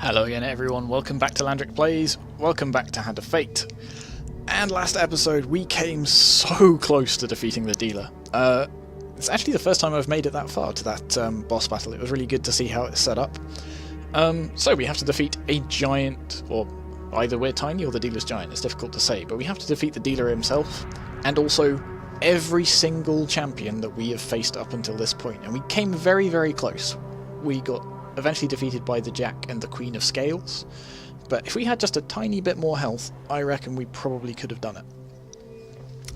Hello again everyone, welcome back to Landric Plays, welcome back to Hand of Fate. And last episode we came so close to defeating the dealer. It's actually the first time I've made it that far to that boss battle. It was really good to see how it's set up. So we have to defeat a giant, or either we're tiny or the dealer's giant, it's difficult to say, but we have to defeat the dealer himself, and also every single champion that we have faced up until this point. And we came very, very close. We got eventually defeated by the Jack and the Queen of Scales, but if we had just a tiny bit more health, I reckon we probably could have done it.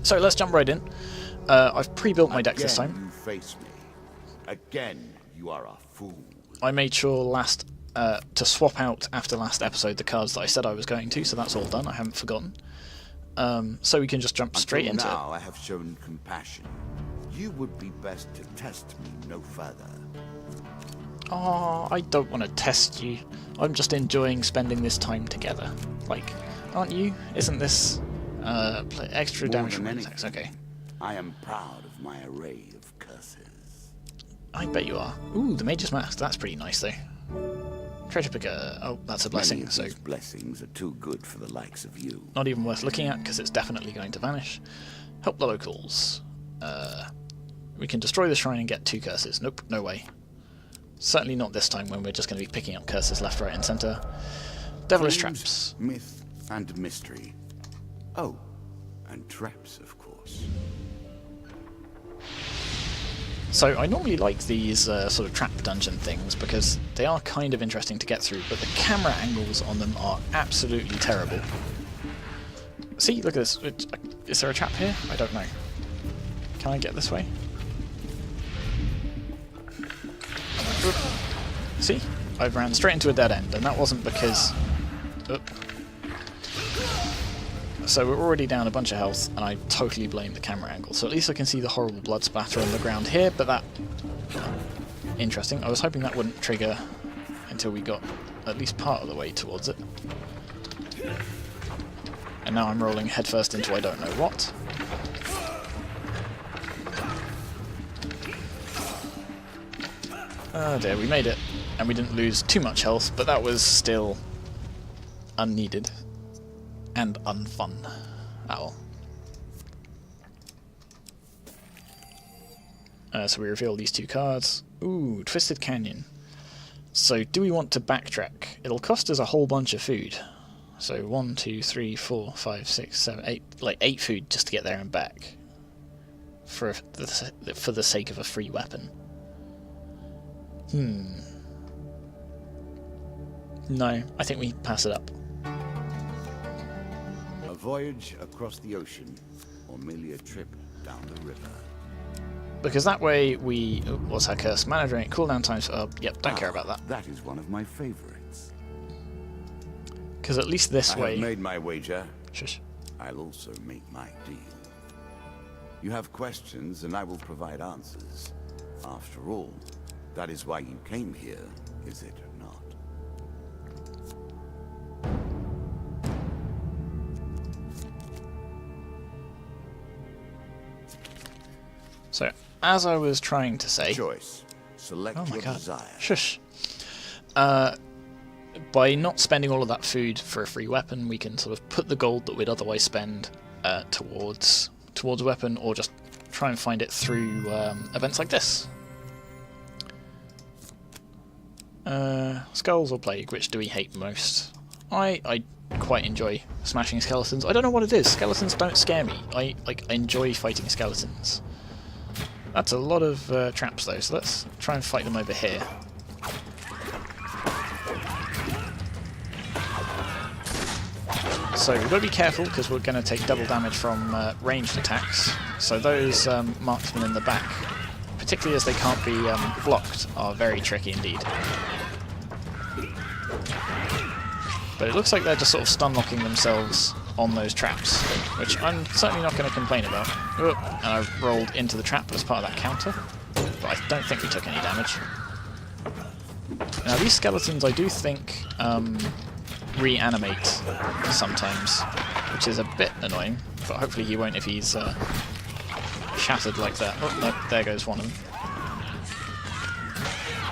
So let's jump right in. I've pre-built my decks this time. You face me. Again, you are a fool. I made sure to swap out after last episode the cards that I said I was going to, so that's all done. I haven't forgotten. So we can just jump straight into it. Now I have shown compassion. You would be best to test me no further. Oh, I don't want to test you. I'm just enjoying spending this time together. Like, aren't you? Isn't this extra damage from attacks? Okay. I am proud of my array of curses. I bet you are. Ooh, the Mage's Mask. That's pretty nice, though. Treasure Picker. Oh, that's a blessing. Many of these blessings are too good for the likes of you. Not even worth looking at, because it's definitely going to vanish. Help the locals. We can destroy the shrine and get 2 curses. Nope, no way. Certainly not this time when we're just going to be picking up curses left, right and centre. Devilish Traps. Myth and mystery. Oh, and traps, of course. So I normally like these sort of trap dungeon things because they are kind of interesting to get through, but the camera angles on them are absolutely terrible. See, look at this. Is there a trap here? I don't know. Can I get this way? See? I ran straight into a dead end, and that wasn't because... So we're already down a bunch of health, and I totally blame the camera angle. So at least I can see the horrible blood splatter on the ground here, but that... Interesting. I was hoping that wouldn't trigger until we got at least part of the way towards it. And now I'm rolling headfirst into I don't know what. Oh dear, we made it, and we didn't lose too much health, but that was still unneeded and unfun. Oh well. So we reveal these 2 cards. Ooh, Twisted Canyon. So do we want to backtrack? It'll cost us a whole bunch of food. So 1, 2, 3, 4, 5, 6, 7, 8, like 8 food just to get there and back. For the sake of a free weapon. No, I think we pass it up. A voyage across the ocean, or merely a trip down the river. Because that way we... what's our curse? Mana drain, cooldown times... yep, don't care about that. That is one of my favorites. Because at least this way... I have made my wager. Shush. I'll also make my deal. You have questions, and I will provide answers. After all, that is why you came here, is it not? So, as I was trying to say... Choice. Select your desire. Shush. By not spending all of that food for a free weapon, we can sort of put the gold that we'd otherwise spend towards a weapon, or just try and find it through events like this. Skulls or Plague, which do we hate most? I quite enjoy smashing skeletons. I don't know what it is. Skeletons don't scare me. I enjoy fighting skeletons. That's a lot of traps though, so let's try and fight them over here. So we've got to be careful because we're going to take double damage from ranged attacks. So those marksmen in the back, particularly as they can't be blocked, are very tricky indeed. But it looks like they're just sort of stun-locking themselves on those traps, which I'm certainly not going to complain about. And I rolled into the trap as part of that counter, but I don't think we took any damage. Now these skeletons I do think reanimate sometimes, which is a bit annoying, but hopefully he won't if he's shattered like that. Oh, no, there goes one of them.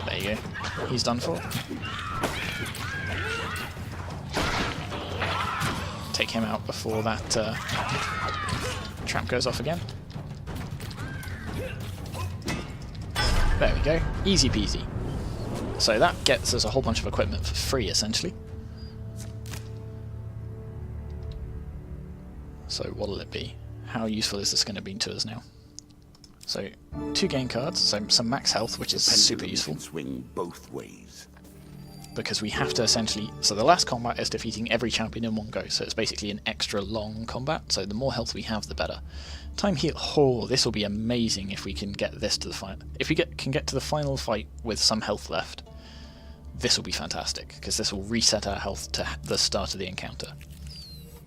There you go. He's done for. take him out before that trap goes off again. There we go. Easy peasy. So that gets us a whole bunch of equipment for free, essentially. So what'll it be? How useful is this going to be to us now? So 2 gain cards, so some max health, which is super useful. Can swing both ways. Because we have to essentially... So the last combat is defeating every champion in one go, so it's basically an extra long combat, so the more health we have, the better. Time heal... Oh, this will be amazing if we can get this to the final... If we can get to the final fight with some health left, this will be fantastic, because this will reset our health to the start of the encounter.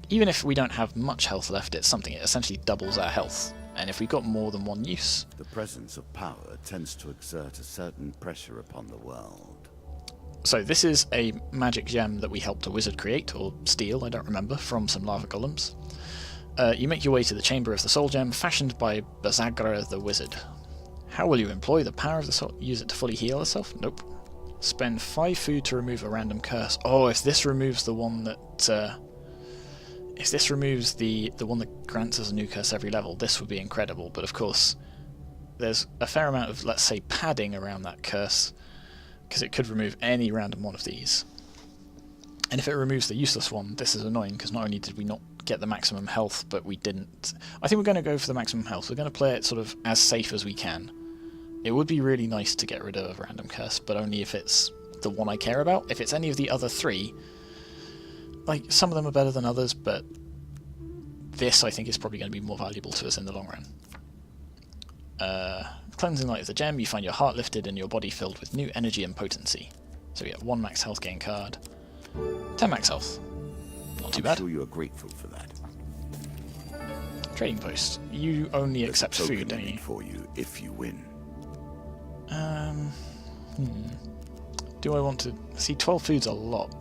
Even if we don't have much health left, it's something, it essentially doubles our health. And if we've got more than one use... The presence of power tends to exert a certain pressure upon the world. So this is a magic gem that we helped a wizard create, or steal, I don't remember, from some lava golems. You make your way to the chamber of the soul gem, fashioned by Bazagra the wizard. How will you employ the power of the soul? Use it to fully heal yourself? Nope. Spend 5 food to remove a random curse. Oh, if this removes the one that... if this removes the one that grants us a new curse every level, this would be incredible. But of course, there's a fair amount of, let's say, padding around that curse, because it could remove any random one of these. And if it removes the useless one, this is annoying, because not only did we not get the maximum health, but we didn't... I think we're going to go for the maximum health. We're going to play it sort of as safe as we can. It would be really nice to get rid of a random curse, but only if it's the one I care about. If it's any of the other 3, like, some of them are better than others, but this, I think, is probably going to be more valuable to us in the long run. Cleansing Light of the Gem, you find your heart lifted and your body filled with new energy and potency. So we get 1 max health gain card, 10 max health. Not too bad. I'm sure you're grateful for that. Trading post. You only accept food, don't you? For you if you win. Do I want to... See, 12 food's a lot.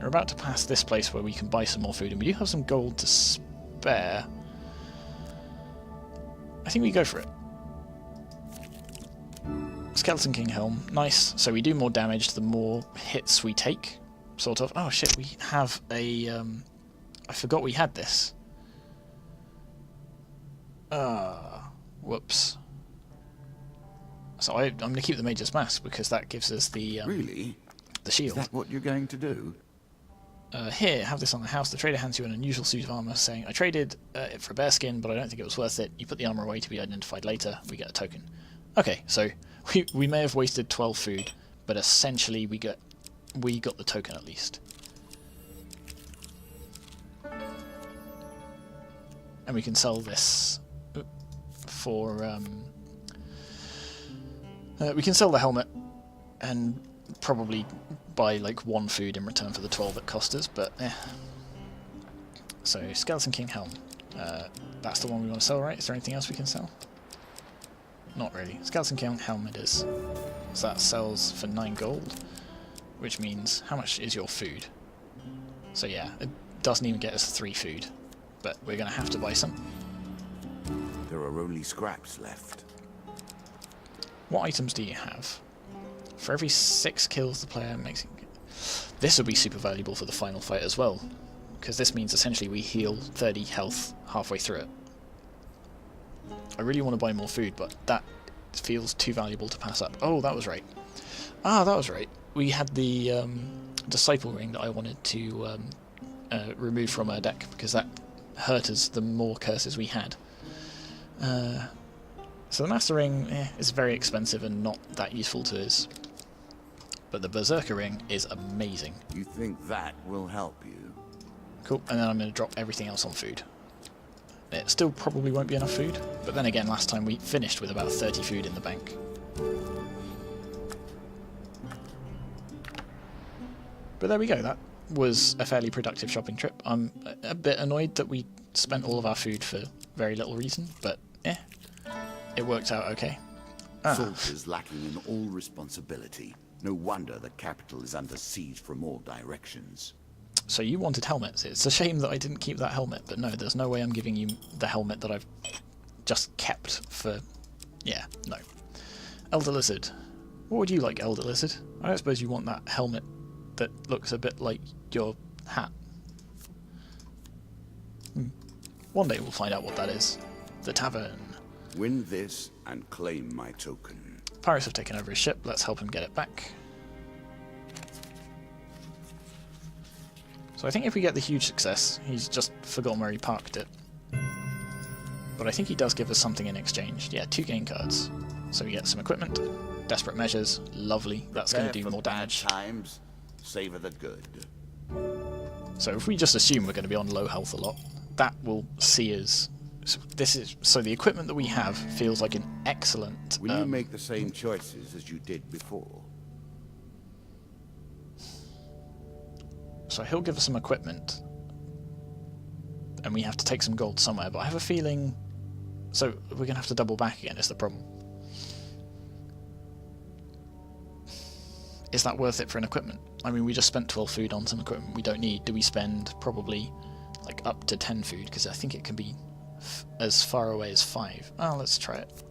We're about to pass this place where we can buy some more food, and we do have some gold to spare. I think we go for it. Skeleton King Helm. Nice. So we do more damage the more hits we take, sort of. Oh shit, we have a... I forgot we had this. Whoops. So I'm going to keep the Mage's Mask, because that gives us the... Really? The shield. Is that what you're going to do? Here, have this on the house. The trader hands you an unusual suit of armour, saying, I traded it for a bear skin, but I don't think it was worth it. You put the armour away to be identified later. We get a token. Okay, so we may have wasted 12 food, but essentially we got the token at least. And we can sell this for... we can sell the helmet and probably buy like 1 food in return for the 12 it cost us, but eh. So, Skeleton King Helm. That's the one we want to sell, right? Is there anything else we can sell? Not really. Skeleton King Helm it is. So that sells for 9 gold, which means, how much is your food? So yeah, it doesn't even get us 3 food, but we're going to have to buy some. There are only scraps left. What items do you have? For every 6 kills the player makes... This will be super valuable for the final fight as well, because this means essentially we heal 30 health halfway through it. I really want to buy more food, but that feels too valuable to pass up. Oh, that was right. Ah, that was right. We had the Disciple Ring that I wanted to remove from our deck, because that hurt us the more curses we had. So the Master Ring is very expensive and not that useful to us. But the Berserker Ring is amazing. You think that will help you? Cool, and then I'm going to drop everything else on food. It still probably won't be enough food, but then again, last time we finished with about 30 food in the bank. But there we go, that was a fairly productive shopping trip. I'm a bit annoyed that we spent all of our food for very little reason, but it worked out okay. Salt is lacking in all responsibility. No wonder the capital is under siege from all directions. So you wanted helmets. It's a shame that I didn't keep that helmet, but no, there's no way I'm giving you the helmet that I've just kept for... Yeah, no. Elder Lizard. What would you like, Elder Lizard? I don't suppose you want that helmet that looks a bit like your hat. One day we'll find out what that is. The tavern. Win this and claim my token. Pirates have taken over his ship. Let's help him get it back. So I think if we get the huge success, he's just forgotten where he parked it. But I think he does give us something in exchange. Yeah, 2 gain cards. So we get some equipment, desperate measures, lovely. That's going to do more damage. Times, savor the good. So if we just assume we're going to be on low health a lot, that will see us. So the equipment that we have feels like an excellent. Will you make the same choices as you did before? So he'll give us some equipment, and we have to take some gold somewhere. But I have a feeling, so we're going to have to double back again. Is the problem? Is that worth it for an equipment? I mean, we just spent 12 food on some equipment we don't need. Do we spend probably like up to 10 food? Because I think it can be as far away as 5. Oh, let's try it.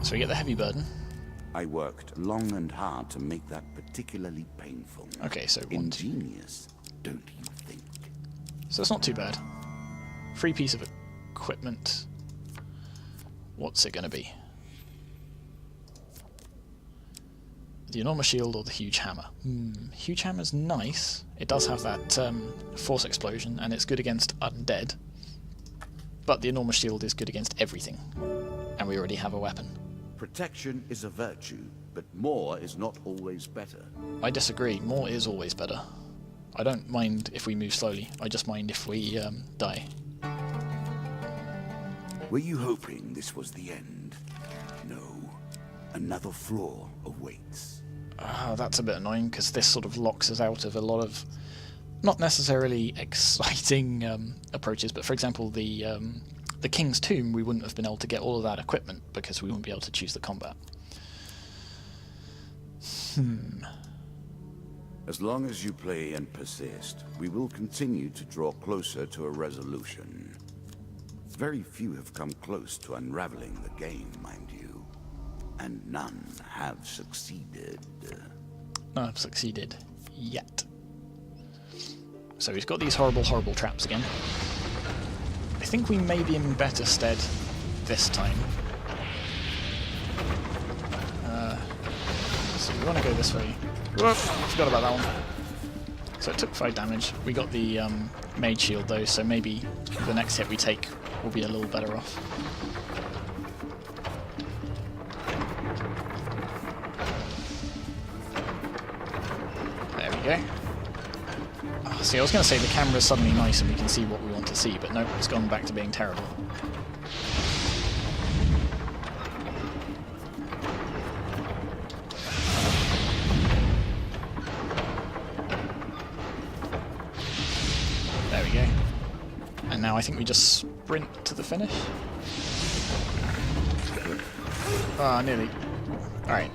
So we get the heavy burden. I worked long and hard to make that particularly painful. Okay, so ingenious, don't you think? So it's not too bad. Free piece of equipment. What's it going to be? The enormous shield or the huge hammer? Huge hammer's nice. It does have that force explosion, and it's good against undead. But the enormous shield is good against everything, and we already have a weapon. Protection is a virtue, but more is not always better. I disagree. More is always better. I don't mind if we move slowly. I just mind if we die. Were you hoping this was the end? No. Another floor awaits. That's a bit annoying, because this sort of locks us out of a lot of not necessarily exciting approaches, but for example the King's Tomb, we wouldn't have been able to get all of that equipment because we wouldn't be able to choose the combat. As long as you play and persist, we will continue to draw closer to a resolution. Very few have come close to unraveling the game, mind you. And none have succeeded. None have succeeded yet. So he's got these horrible, horrible traps again. I think we may be in better stead this time. So we want to go this way. Whoop! Forgot about that one. So it took 5 damage. We got the mage shield though, so maybe the next hit we take will be a little better off. There we go. Oh, see, I was going to say the camera's suddenly nice and we can see what we want to see, but no, it's gone back to being terrible. There we go. And now I think we just sprint to the finish. Ah, nearly. Alright.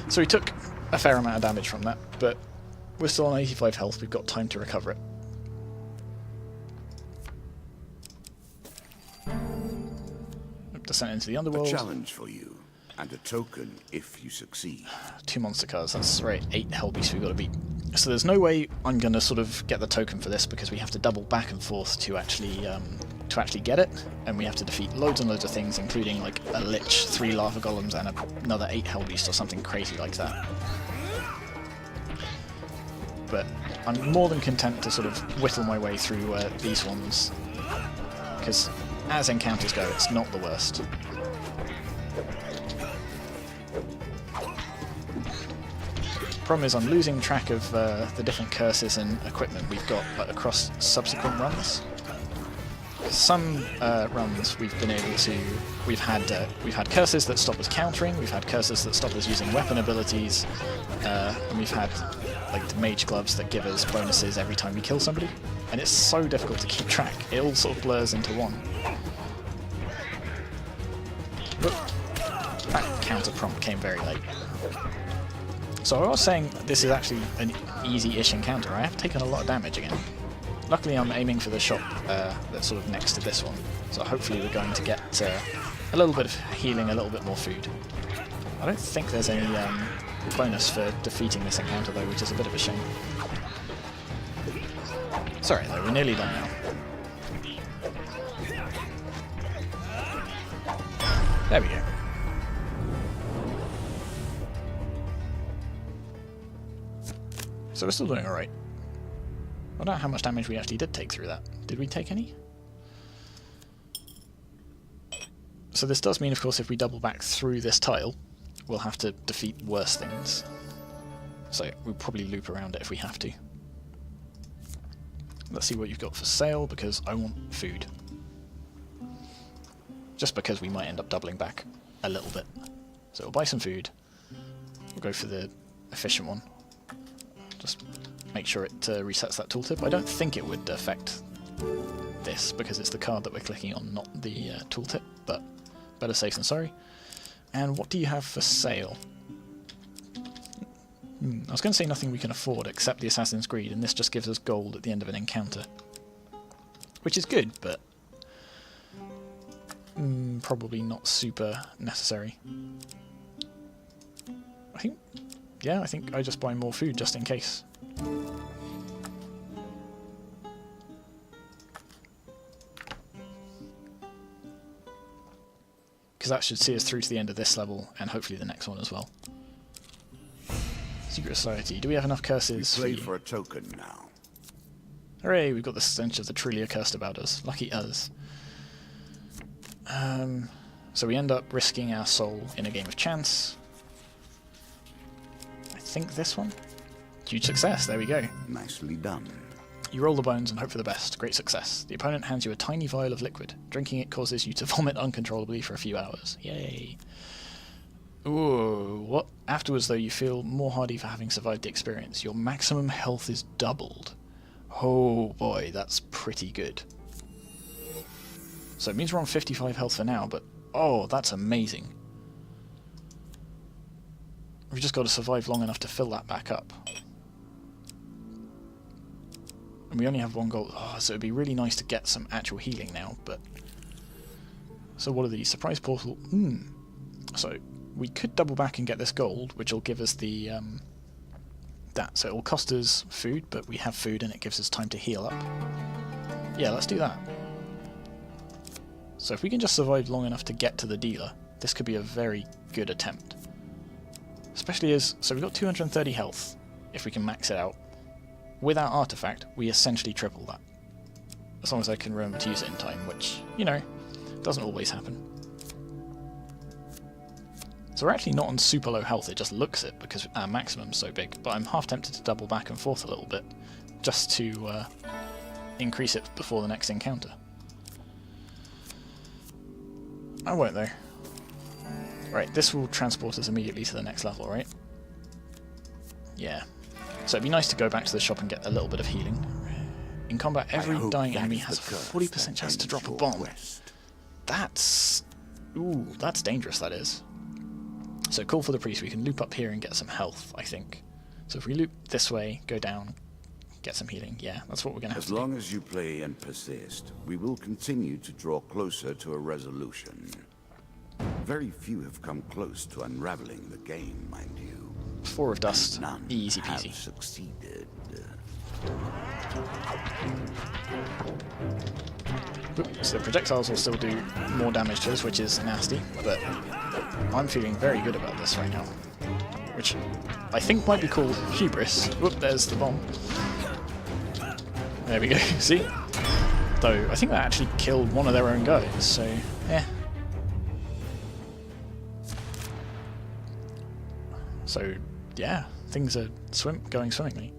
So we took a fair amount of damage from that, but we're still on 85 health, we've got time to recover it. Descent into the underworld. A challenge for you, and a token if you succeed. 2 monster cards, that's right, 8 hell beasts we've got to beat. So there's no way I'm going to sort of get the token for this, because we have to double back and forth to actually get it, and we have to defeat loads and loads of things, including like a lich, 3 lava golems, and another 8 hell beasts or something crazy like that. But I'm more than content to sort of whittle my way through these ones, because as encounters go, it's not the worst. Problem is I'm losing track of the different curses and equipment we've got across subsequent runs. Some runs we've been able to... We've had curses that stop us countering, we've had curses that stop us using weapon abilities, and we've had like the mage gloves that give us bonuses every time we kill somebody. And it's so difficult to keep track. It all sort of blurs into one. But that counter prompt came very late. So I was saying this is actually an easy-ish encounter. I have taken a lot of damage again. Luckily I'm aiming for the shop that's sort of next to this one. So hopefully we're going to get a little bit of healing, a little bit more food. I don't think there's any bonus for defeating this encounter though, which is a bit of a shame. It's alright though, we're nearly done now. There we go. So we're still doing alright. I don't know how much damage we actually did take through that. Did we take any? So this does mean, of course, if we double back through this tile, we'll have to defeat worse things. So we'll probably loop around it if we have to. Let's see what you've got for sale, because I want food. Just because we might end up doubling back a little bit. So we'll buy some food. We'll go for the efficient one. Just make sure it resets that tooltip. I don't think it would affect this, because it's the card that we're clicking on, not the tooltip, but better safe than sorry. And what do you have for sale? I was going to say nothing we can afford except the Assassin's Creed, and this just gives us gold at the end of an encounter. Which is good, but probably not super necessary. I think I just buy more food just in case. Because that should see us through to the end of this level, and hopefully the next one as well. Secret Society. Do we have enough curses? We play for a token now. Hooray, we've got the stench of the truly accursed about us. Lucky us. So we end up risking our soul in a game of chance. I think this one? Huge success, there we go. Nicely done. You roll the bones and hope for the best. Great success. The opponent hands you a tiny vial of liquid. Drinking it causes you to vomit uncontrollably for a few hours. Yay. Ooh, what? Afterwards, though, you feel more hardy for having survived the experience. Your maximum health is doubled. Oh boy, that's pretty good. So it means we're on 55 health for now, but oh, that's amazing. We've just got to survive long enough to fill that back up. And we only have one goal. Oh, so it'd be really nice to get some actual healing now, but... So what are these? Surprise portal. So we could double back and get this gold, which will give us the... that. So it will cost us food, but we have food and it gives us time to heal up. Yeah, let's do that. So if we can just survive long enough to get to the dealer, this could be a very good attempt. Especially as... So we've got 230 health, if we can max it out. With our artifact, we essentially triple that. As long as I can remember to use it in time, which, you know, doesn't always happen. So we're actually not on super low health, it just looks it because our maximum's so big, but I'm half tempted to double back and forth a little bit, just to increase it before the next encounter. I won't though. Right, this will transport us immediately to the next level, right? Yeah. So it'd be nice to go back to the shop and get a little bit of healing. In combat, every dying enemy has a 40% chance to drop a bomb. That's... ooh, that's dangerous, that is. So call for the priest. We can loop up here and get some health, I think. So if we loop this way, go down, get some healing. Yeah, that's what we're going to have to do. As long as you play and persist, we will continue to draw closer to a resolution. Very few have come close to unraveling the game, mind you. 4 of dust, None easy have peasy. succeeded. So the projectiles will still do more damage to us, which is nasty, but I'm feeling very good about this right now. Which I think might be called hubris. Whoop, there's the bomb. There we go, see? Though, I think that actually killed one of their own guys, so, eh. So, yeah, things are going swimmingly.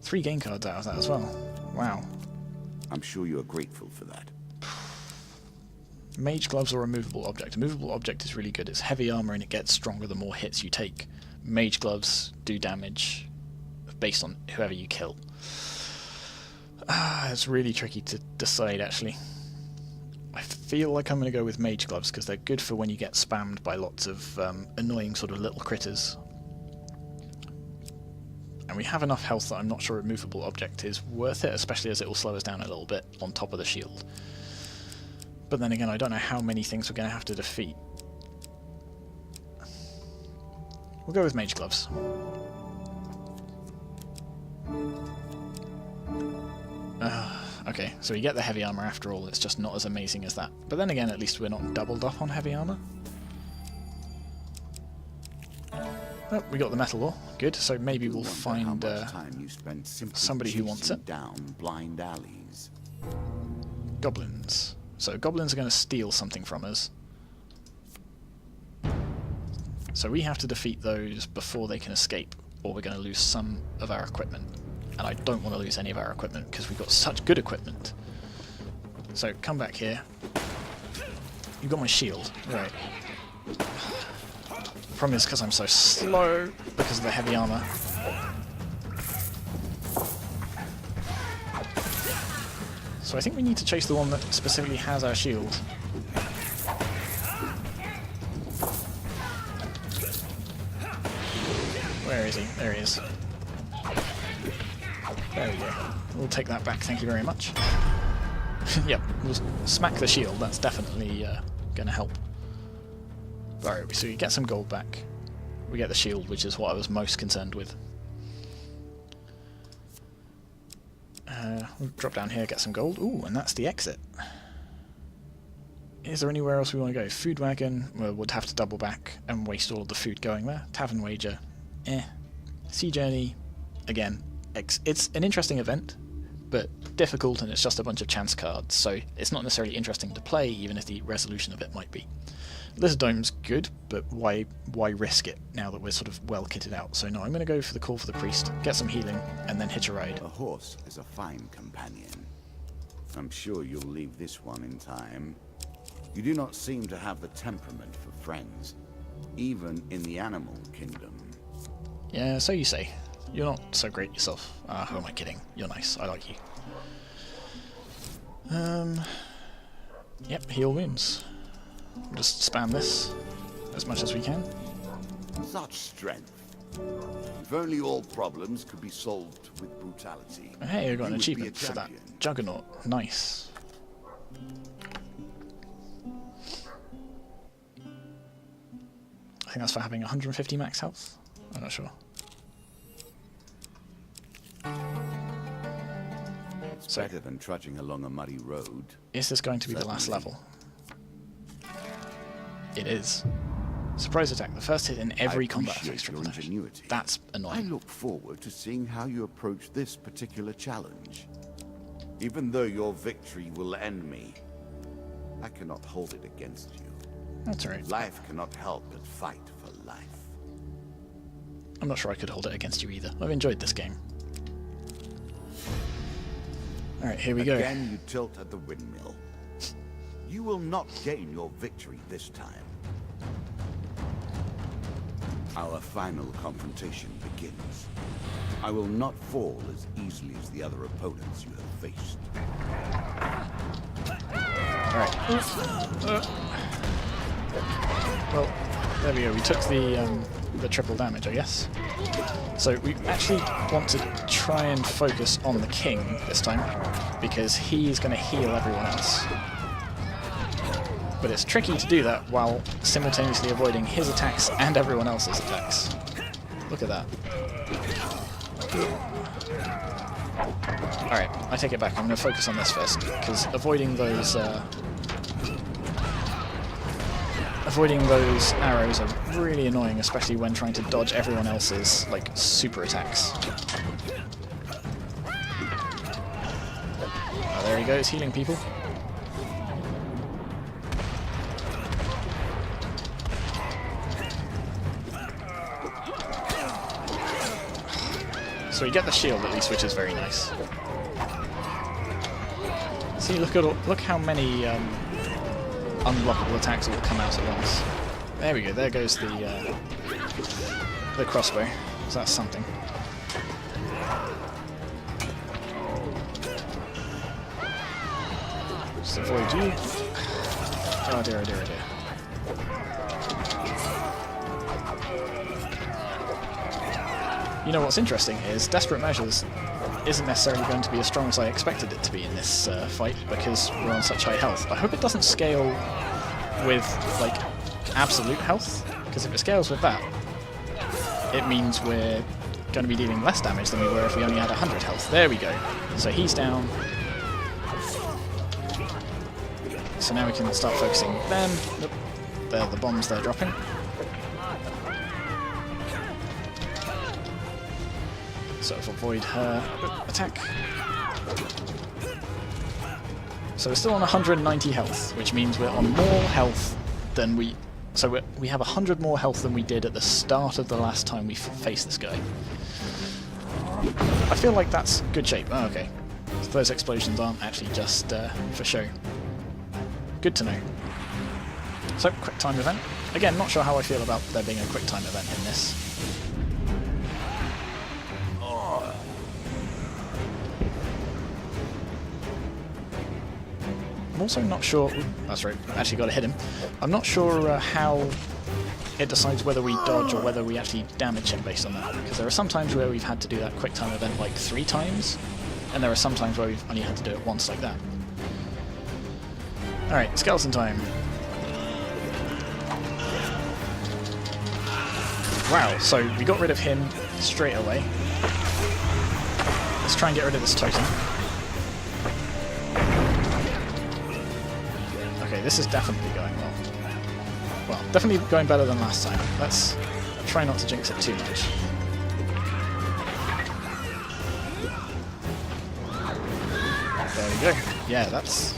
3 game cards out of that as well. Wow. I'm sure you are grateful for that. Mage gloves or a movable object. A movable object is really good. It's heavy armor and it gets stronger the more hits you take. Mage gloves do damage based on whoever you kill. It's really tricky to decide, actually. I feel like I'm going to go with mage gloves because they're good for when you get spammed by lots of annoying sort of little critters. And we have enough health that I'm not sure a movable object is worth it, especially as it will slow us down a little bit on top of the shield. But then again, I don't know how many things we're going to have to defeat. We'll go with mage gloves. Okay, so we get the heavy armor after all, it's just not as amazing as that. But then again, at least we're not doubled up on heavy armor. Oh, we got the metal ore. Good, so maybe we'll find somebody who wants it. Down blind alleys. Goblins. So goblins are going to steal something from us. So we have to defeat those before they can escape, or we're going to lose some of our equipment. And I don't want to lose any of our equipment, because we've got such good equipment. So come back here. You got my shield. Right. Problem is, because I'm so slow, because of the heavy armor. So I think we need to chase the one that specifically has our shield. Where is he? There he is. There we go. We'll take that back, thank you very much. Yep, we'll smack the shield, that's definitely going to help. Alright, so you get some gold back. We get the shield, which is what I was most concerned with. We'll drop down here, get some gold. Ooh, and that's the exit. Is there anywhere else we want to go? Food wagon, well, we'd have to double back and waste all of the food going there. Tavern wager, Sea journey, again, it's an interesting event, but difficult, and it's just a bunch of chance cards, so it's not necessarily interesting to play, even if the resolution of it might be. Lizard Dome's good, but why risk it now that we're sort of well kitted out? So no, I'm going to go for the call for the priest, get some healing, and then hitch a ride. A horse is a fine companion. I'm sure you'll leave this one in time. You do not seem to have the temperament for friends, even in the animal kingdom. Yeah, so you say. You're not so great yourself. Who am I kidding? You're nice, I like you. Yep, heal wounds. We'll just spam this as much as we can. Such strength. If only all problems could be solved with brutality. Hey, I got an achievement for that. Juggernaut. Nice. I think that's for having 150 max health. I'm not sure. It's better than trudging along a muddy road. Is this going to be the last level? It is. Surprise attack. The first hit in every combat affects triple damage. That's annoying. I look forward to seeing how you approach this particular challenge. Even though your victory will end me, I cannot hold it against you. That's alright. Life cannot help but fight for life. I'm not sure I could hold it against you either. I've enjoyed this game. Alright, here we go. Again you tilt at the windmill. You will not gain your victory this time. Our final confrontation begins. I will not fall as easily as the other opponents you have faced. Alright. Well, there we go. We took the triple damage, I guess. So we actually want to try and focus on the king this time, because he's going to heal everyone else. But it's tricky to do that while simultaneously avoiding his attacks and everyone else's attacks. Look at that. Alright, I take it back. I'm going to focus on this first, because avoiding those arrows are really annoying, especially when trying to dodge everyone else's, like, super attacks. Oh, there he goes, healing people. So we get the shield at least, which is very nice. See, look how many unblockable attacks will come out at once. There we go. There goes the crossbow. So that's something. Just avoid you. Oh dear, oh dear, oh dear. You know what's interesting is Desperate Measures isn't necessarily going to be as strong as I expected it to be in this fight, because we're on such high health. I hope it doesn't scale with, like, absolute health, because if it scales with that, it means we're going to be dealing less damage than we were if we only had 100 health. There we go. So he's down. So now we can start focusing them. Nope. They're the bombs they're dropping. Sort of avoid her attack. So we're still on 190 health, which means we're on more health than we... So we have 100 more health than we did at the start of the last time we faced this guy. I feel like that's good shape. Oh, okay. So those explosions aren't actually just for show. Good to know. So, quick time event. Again, not sure how I feel about there being a quick time event in this. I'm also not sure... That's right, I actually got to hit him. I'm not sure how it decides whether we dodge or whether we actually damage him based on that. Because there are some times where we've had to do that quick time event like 3 times, and there are some times where we've only had to do it once like that. Alright, skeleton time. Wow, so we got rid of him straight away. Let's try and get rid of this totem. Okay, this is definitely going well. Well, definitely going better than last time. Let's try not to jinx it too much. There we go. Yeah, that's...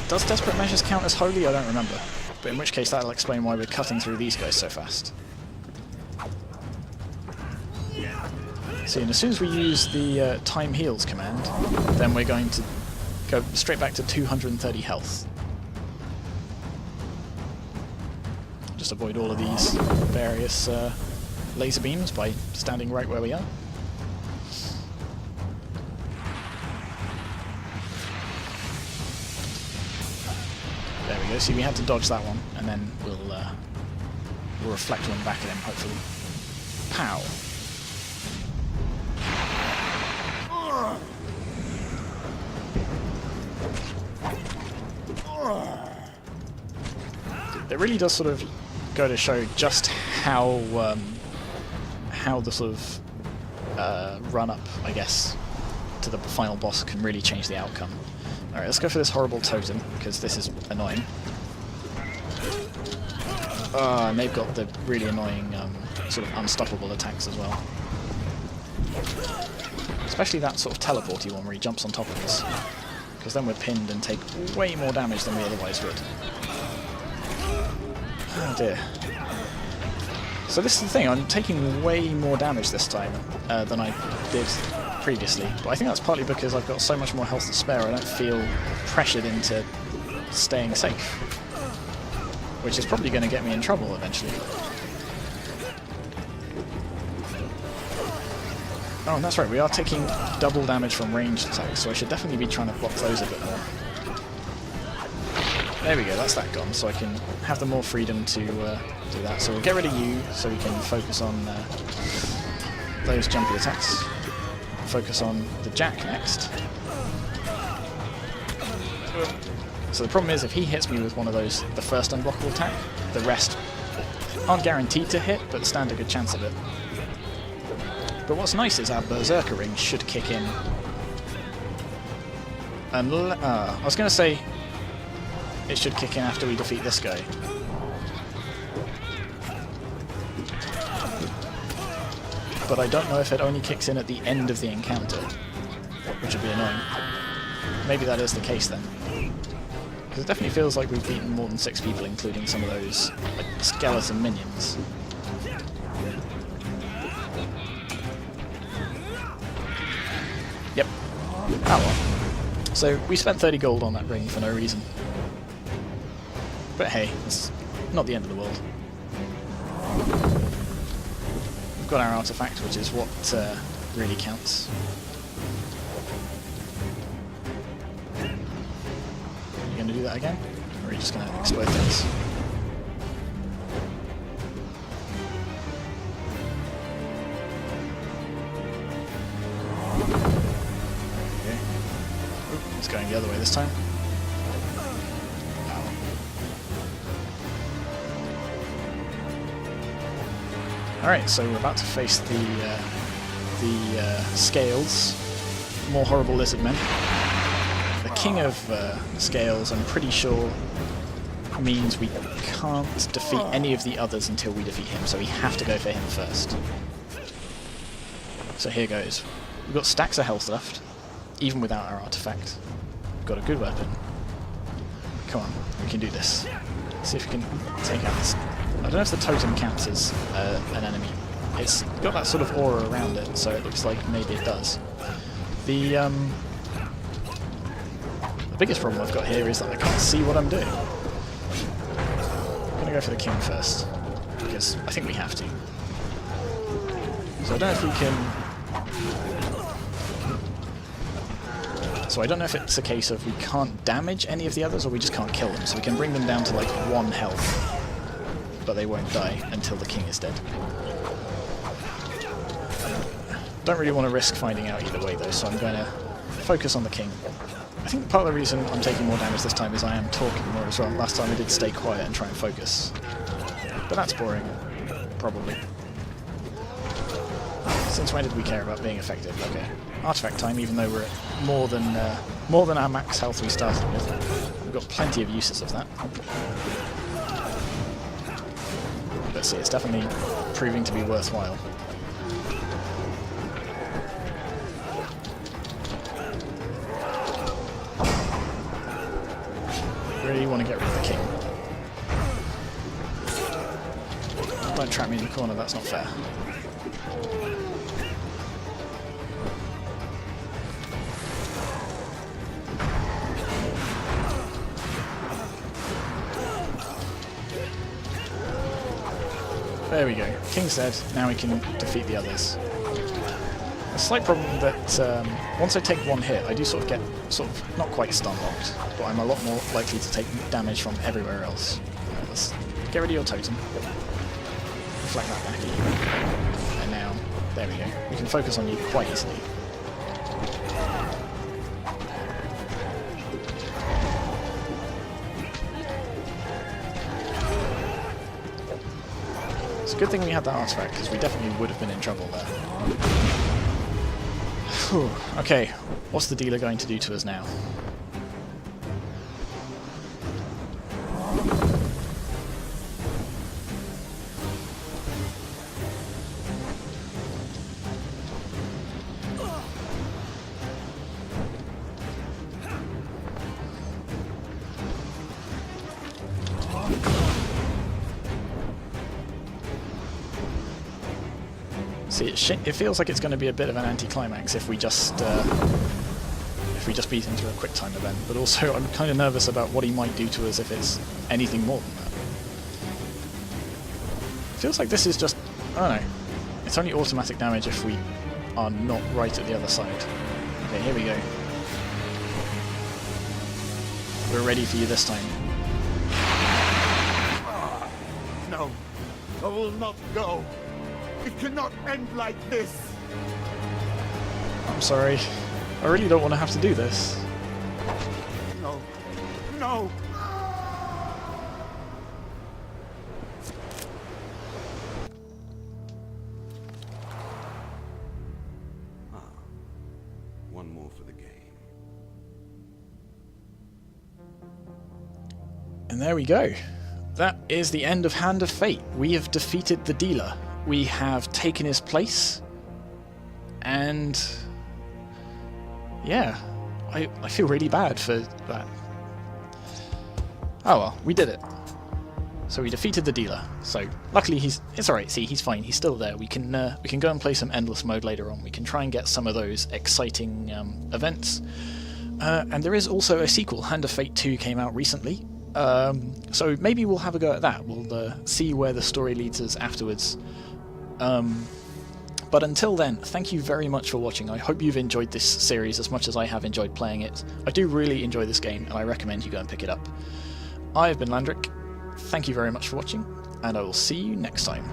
Does Desperate Measures count as holy? I don't remember. But in which case that'll explain why we're cutting through these guys so fast. See, and as soon as we use the time heals command, then we're going to go straight back to 230 health. Just avoid all of these various laser beams by standing right where we are. There we go. See, we had to dodge that one, and then we'll reflect one back at him, hopefully. Pow! It really does sort of go to show just how the sort of run up, I guess, to the final boss can really change the outcome. Alright, let's go for this horrible totem, because this is annoying. And they've got the really annoying sort of unstoppable attacks as well. Especially that sort of teleporty one where he jumps on top of us. Because then we're pinned and take way more damage than we otherwise would. Oh dear. So this is the thing, I'm taking way more damage this time than I did previously. But I think that's partly because I've got so much more health to spare, I don't feel pressured into staying safe. Which is probably going to get me in trouble eventually. Oh, and that's right, we are taking double damage from ranged attacks, so I should definitely be trying to block those a bit more. There we go, that's that gone, so I can have the more freedom to do that. So we'll get rid of you, so we can focus on those jumpy attacks. Focus on the Jack next. So the problem is, if he hits me with one of those, the first unblockable attack, the rest aren't guaranteed to hit, but stand a good chance of it. But what's nice is our Berserker Ring should kick in. And I was going to say it should kick in after we defeat this guy. But I don't know if it only kicks in at the end of the encounter, which would be annoying. Maybe that is the case then. Because it definitely feels like we've beaten more than 6 people, including some of those like skeleton minions. Yep. Oh well. So we spent 30 gold on that ring for no reason. But hey, it's not the end of the world. We've got our artifact, which is what really counts. You going to do that again? Or are you just going to explode things? There we go. Oop, it's going the other way this time. Alright, so we're about to face the Scales, more horrible lizard men. The King of Scales, I'm pretty sure, means we can't defeat any of the others until we defeat him, so we have to go for him first. So here goes. We've got stacks of health left, even without our artifact. We've got a good weapon. Come on, we can do this. See if we can take out this. I don't know if the totem counts as an enemy. It's got that sort of aura around it, so it looks like maybe it does. The biggest problem I've got here is that I can't see what I'm doing. I'm going to go for the king first, because I think we have to. So I don't know if we can... So I don't know if it's a case of we can't damage any of the others, or we just can't kill them. So we can bring them down to like 1 health, but they won't die until the king is dead. Don't really want to risk finding out either way though, so I'm going to focus on the king. I think part of the reason I'm taking more damage this time is I am talking more as well. Last time I did stay quiet and try and focus. But that's boring, probably. Since when did we care about being effective? Okay. Artifact time, even though we're at more than our max health we started with. We've got plenty of uses of that. Let's see, it's definitely proving to be worthwhile. Really want to get rid of the king. Don't trap me in the corner, that's not fair. There we go. King's dead, now we can defeat the others. A slight problem that once I take 1 hit, I do sort of get not quite stun locked, but I'm a lot more likely to take damage from everywhere else. Right, let's get rid of your totem. Reflect that back at you. And now, there we go. We can focus on you quite easily. It's a good thing we had that artifact, because we definitely would have been in trouble there. Whew. Okay, what's the dealer going to do to us now? See, it feels like it's going to be a bit of an anticlimax if we just beat him through a quick time event, but also I'm kind of nervous about what he might do to us if it's anything more than that. Feels like this is just, I don't know, it's only automatic damage if we are not right at the other side. Okay, here we go. We're ready for you this time. No, I will not go. It cannot end like this. I'm sorry. I really don't want to have to do this. No. No. One more for the game. And there we go. That is the end of Hand of Fate. We have defeated the dealer. We have taken his place. And yeah, I feel really bad for that. Oh well, we did it. So we defeated the dealer. So luckily it's alright, see, he's fine, he's still there. We can go and play some endless mode later on. We can try and get some of those exciting events. And there is also a sequel. Hand of Fate 2 came out recently. So maybe we'll have a go at that. We'll see where the story leads us afterwards. But until then, thank you very much for watching. I hope you've enjoyed this series as much as I have enjoyed playing it. I do really enjoy this game, and I recommend you go and pick it up. I've been Landric. Thank you very much for watching, and I will see you next time.